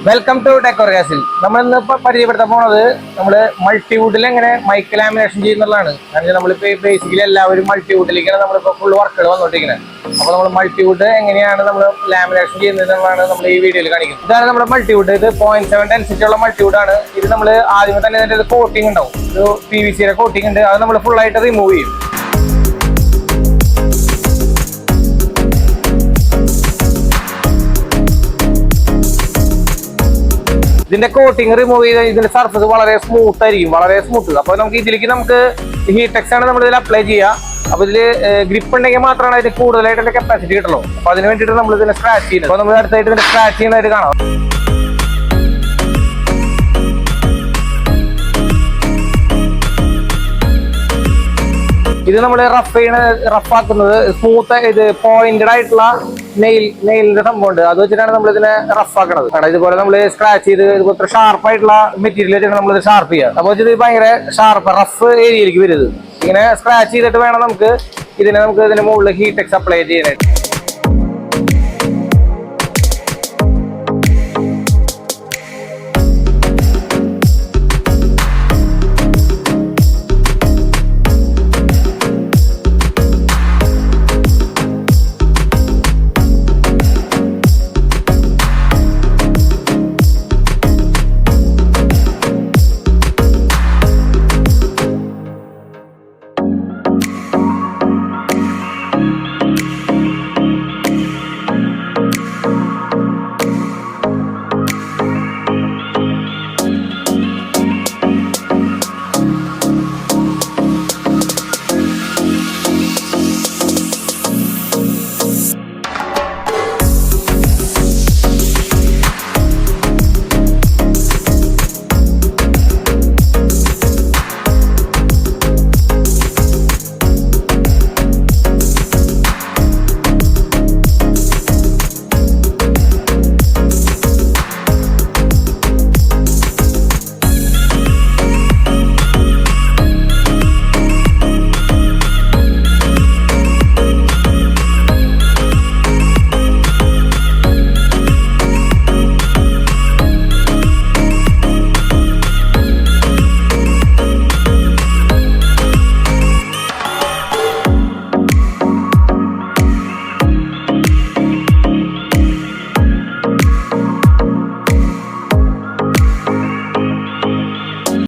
Welcome to ടെക്കോർഗാസിൽ. നമ്മൾ ഇന്ന് പരിചയപ്പെടുത്താൻ പോണത് നമ്മള് മൾട്ടിവുഡിൽ എങ്ങനെ മൈക്രോ ലാമിനേഷൻ ചെയ്യുന്നതാണ്. കാരണം നമ്മളിപ്പോ ബേസിക്കലി എല്ലാവരും മൾട്ടിവുഡിലേക്കാണ് നമ്മളിപ്പോ ഫുൾ വർക്കുകൾ വന്നോണ്ടിരിക്കുന്നത്. അപ്പൊ നമ്മൾ മൾട്ടിവുഡ് എങ്ങനെയാണ് നമ്മൾ ലാമിനേഷൻ ചെയ്യുന്നതെന്നാണ് നമ്മൾ ഈ വീഡിയോയിൽ കാണിക്കുന്നത്. ഇതാണ് നമ്മുടെ മൾട്ടിവുഡ്. ഇത് 0.7 ഡെൻസിറ്റി ഉള്ള മൾട്ടിവുഡ് ആണ്. ഇത് നമ്മൾ ആദ്യമേ തന്നെ ഇതിന്റെ കോട്ടിംഗ് ഉണ്ടാവും. ഒരു PVC കോട്ടിംഗ് ഉണ്ട്. അത് നമ്മൾ ഫുൾ ആയിട്ട് റിമൂവ് ചെയ്യും. ഇതിന്റെ കോട്ടിങ് റിമൂവ് ചെയ്ത് ഇതിന്റെ സർഫസ് വളരെ സ്മൂത്ത് ആയിരിക്കും, വളരെ സ്മൂത്ത്. അപ്പൊ നമുക്ക് ഇതിലേക്ക് ഹീടെക്സ് ആണ് നമ്മൾ ഇതിൽ അപ്ലൈ ചെയ്യുക. അപ്പൊ ഇതില് ഗ്രിപ്പ് ഉണ്ടെങ്കിൽ മാത്രമാണ് അതിന് കൂടുതലായിട്ട് കപ്പാസിറ്റി കിട്ടുള്ളൂ. അപ്പൊ അതിന് വേണ്ടിയിട്ട് നമ്മൾ ഇതിനെ സ്ക്രാച്ച് ചെയ്യുന്നത്. അപ്പൊ നമ്മൾ അടുത്തായിട്ട് ഇതിന്റെ സ്ക്രാച്ച് ചെയ്യുന്നതായിട്ട് കാണാം. ഇത് നമ്മൾ റഫാക്കുന്നത് സ്മൂത്ത് ഇത് പോയിന്റഡ് ആയിട്ടുള്ള നെയിലിന്റെ സംഭവം ഉണ്ട്. അത് വെച്ചിട്ടാണ് നമ്മൾ ഇതിനെ റഫാക്കണത്. കാരണം ഇതുപോലെ നമ്മൾ സ്ക്രാച്ച് ചെയ്ത് ഇതുപോലെ ഷാർപ്പ് ആയിട്ടുള്ള മെറ്റീരിയൽ വെച്ചിട്ട് നമ്മൾ ഇത് ഷാർപ്പ് ചെയ്യുക. അപ്പൊ ഇത് ഭയങ്കര ഷാർപ്പ് റഫ് ഏരിയയിലേക്ക് വരുന്നത്. ഇങ്ങനെ സ്ക്രാച്ച് ചെയ്തിട്ട് വേണം നമുക്ക് ഇതിന് മുകളിൽ ഹീടെക്സ് അപ്ലൈ ചെയ്യാനായിട്ട്.